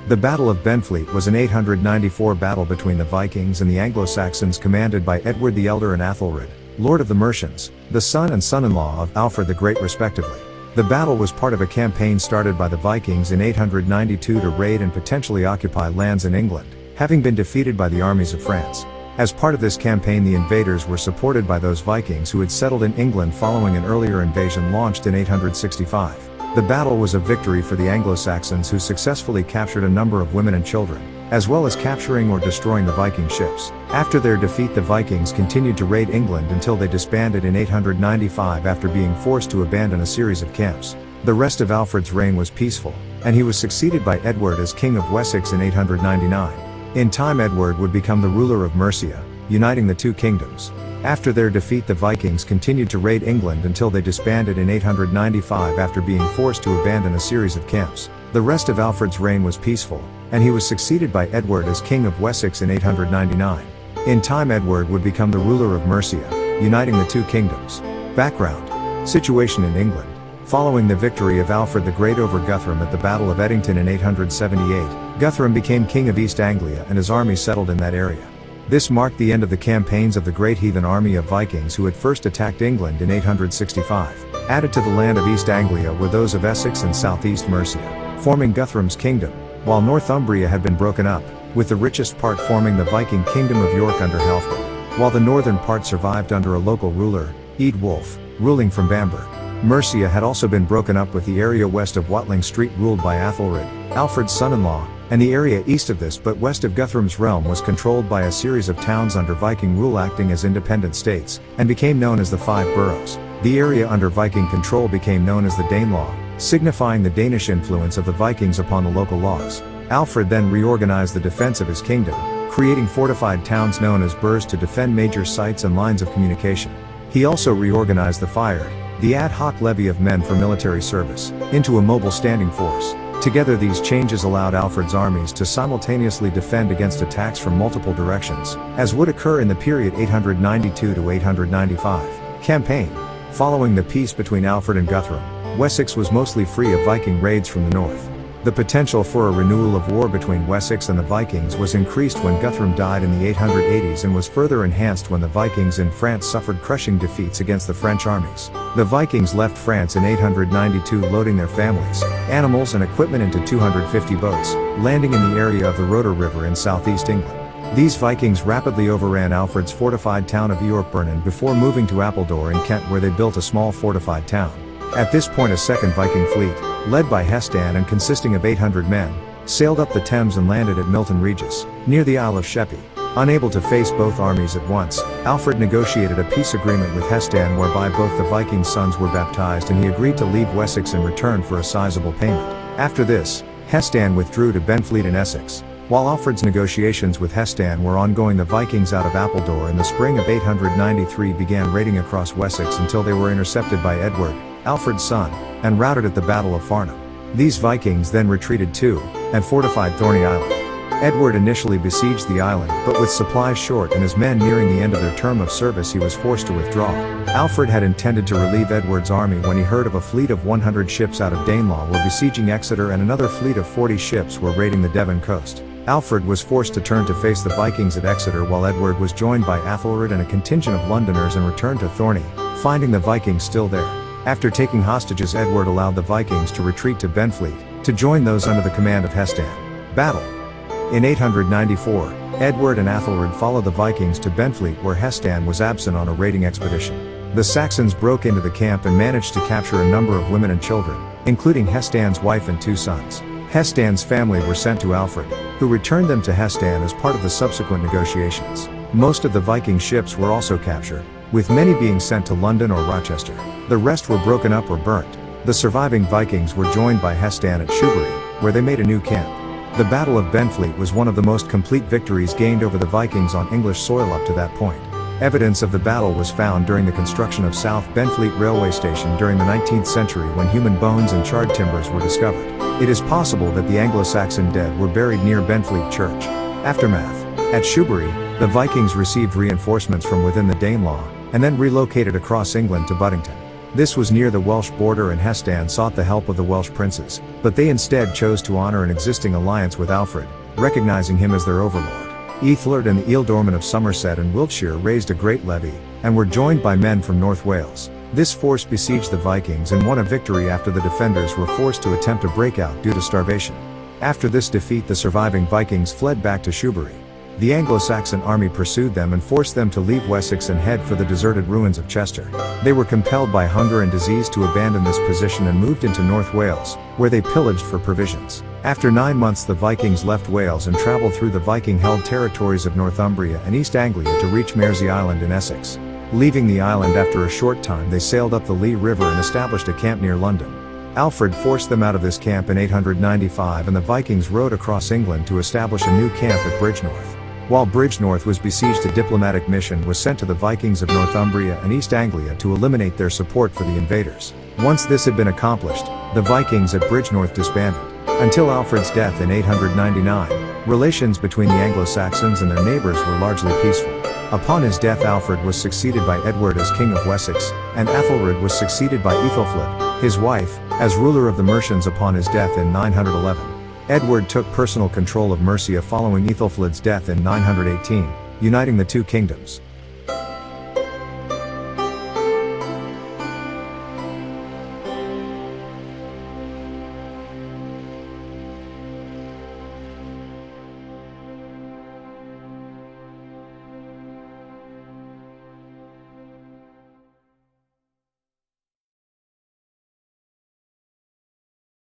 The Battle of Benfleet was an 894 battle between the Vikings and the Anglo-Saxons commanded by Edward the Elder and Athelred, Lord of the Mercians, the son and son-in-law of Alfred the Great respectively. The battle was part of a campaign started by the Vikings in 892 to raid and potentially occupy lands in England, having been defeated by the armies of France. As part of this campaign, the invaders were supported by those Vikings who had settled in England following an earlier invasion launched in 865. The battle was a victory for the Anglo-Saxons, who successfully captured a number of women and children, as well as capturing or destroying the Viking ships. After their defeat, the Vikings continued to raid England until they disbanded in 895 after being forced to abandon a series of camps. The rest of Alfred's reign was peaceful, and he was succeeded by Edward as King of Wessex in 899. In time, Edward would become the ruler of Mercia, uniting the two kingdoms. After their defeat, the Vikings continued to raid England until they disbanded in 895 after being forced to abandon a series of camps. The rest of Alfred's reign was peaceful, and he was succeeded by Edward as King of Wessex in 899. In time, Edward would become the ruler of Mercia, uniting the two kingdoms. Background. Situation in England. Following the victory of Alfred the Great over Guthrum at the Battle of Edington in 878, Guthrum became King of East Anglia and his army settled in that area. This marked the end of the campaigns of the Great Heathen Army of Vikings who had first attacked England in 865. Added to the land of East Anglia were those of Essex and southeast Mercia, forming Guthrum's kingdom, while Northumbria had been broken up, with the richest part forming the Viking kingdom of York under Halfdan, while the northern part survived under a local ruler, Eadwulf, ruling from Bamberg. Mercia had also been broken up, with the area west of Watling Street ruled by Athelred, Alfred's son-in-law, and the area east of this but west of Guthrum's realm was controlled by a series of towns under Viking rule acting as independent states, and became known as the Five Boroughs. The area under Viking control became known as the Danelaw, signifying the Danish influence of the Vikings upon the local laws. Alfred then reorganized the defense of his kingdom, creating fortified towns known as burhs to defend major sites and lines of communication. He also reorganized the Fyrd, the ad hoc levy of men for military service, into a mobile standing force. Together, these changes allowed Alfred's armies to simultaneously defend against attacks from multiple directions, as would occur in the period 892 to 895 campaign. Following the peace between Alfred and Guthrum, Wessex was mostly free of Viking raids from the north. The potential for a renewal of war between Wessex and the Vikings was increased when Guthrum died in the 880s and was further enhanced when the Vikings in France suffered crushing defeats against the French armies. The Vikings left France in 892 loading their families, animals and equipment into 250 boats, landing in the area of the Rother River in southeast England. These Vikings rapidly overran Alfred's fortified town of Eorpurnen before moving to Appledore in Kent, where they built a small fortified town. At this point, a second Viking fleet, led by Hestan and consisting of 800 men, sailed up the Thames and landed at Milton Regis, near the Isle of Sheppey. Unable to face both armies at once, Alfred negotiated a peace agreement with Hestan whereby both the Viking sons were baptized, and he agreed to leave Wessex in return for a sizable payment. After this, Hestan withdrew to Benfleet in Essex. While Alfred's negotiations with Hestan were ongoing, the Vikings out of Appledore in the spring of 893 began raiding across Wessex until they were intercepted by Edward, Alfred's son, and routed at the Battle of Farnham. These Vikings then retreated to, and fortified Thorney Island. Edward initially besieged the island, but with supplies short and his men nearing the end of their term of service, he was forced to withdraw. Alfred had intended to relieve Edward's army when he heard of a fleet of 100 ships out of Danelaw were besieging Exeter and another fleet of 40 ships were raiding the Devon coast. Alfred was forced to turn to face the Vikings at Exeter, while Edward was joined by Athelred and a contingent of Londoners and returned to Thorney, finding the Vikings still there. After taking hostages, Edward allowed the Vikings to retreat to Benfleet, to join those under the command of Hestan. Battle. In 894, Edward and Athelred followed the Vikings to Benfleet, where Hestan was absent on a raiding expedition. The Saxons broke into the camp and managed to capture a number of women and children, including Hestan's wife and 2 sons. Hestan's family were sent to Alfred, who returned them to Hestan as part of the subsequent negotiations. Most of the Viking ships were also captured, with many being sent to London or Rochester. The rest were broken up or burnt. The surviving Vikings were joined by Hestan at Shoebury, where they made a new camp. The Battle of Benfleet was one of the most complete victories gained over the Vikings on English soil up to that point. Evidence of the battle was found during the construction of South Benfleet railway station during the 19th century, when human bones and charred timbers were discovered. It is possible that the Anglo-Saxon dead were buried near Benfleet Church. Aftermath. At Shoebury, the Vikings received reinforcements from within the Danelaw, and then relocated across England to Buddington. This was near the Welsh border, and Hestan sought the help of the Welsh princes, but they instead chose to honor an existing alliance with Alfred, recognizing him as their overlord. Ethelred and the ealdormen of Somerset and Wiltshire raised a great levy, and were joined by men from North Wales. This force besieged the Vikings and won a victory after the defenders were forced to attempt a breakout due to starvation. After this defeat, the surviving Vikings fled back to Shrewsbury. The Anglo-Saxon army pursued them and forced them to leave Wessex and head for the deserted ruins of Chester. They were compelled by hunger and disease to abandon this position and moved into North Wales, where they pillaged for provisions. After 9 months, the Vikings left Wales and travelled through the Viking-held territories of Northumbria and East Anglia to reach Mersey Island in Essex. Leaving the island after a short time, they sailed up the Lee River and established a camp near London. Alfred forced them out of this camp in 895, and the Vikings rode across England to establish a new camp at Bridgenorth. While Bridgenorth was besieged, a diplomatic mission was sent to the Vikings of Northumbria and East Anglia to eliminate their support for the invaders. Once this had been accomplished, the Vikings at Bridgenorth disbanded. Until Alfred's death in 899, relations between the Anglo-Saxons and their neighbors were largely peaceful. Upon his death, Alfred was succeeded by Edward as King of Wessex, and Ethelred was succeeded by Ethelfled, his wife, as ruler of the Mercians upon his death in 911. Edward took personal control of Mercia following Ethelfled's death in 918, uniting the two kingdoms.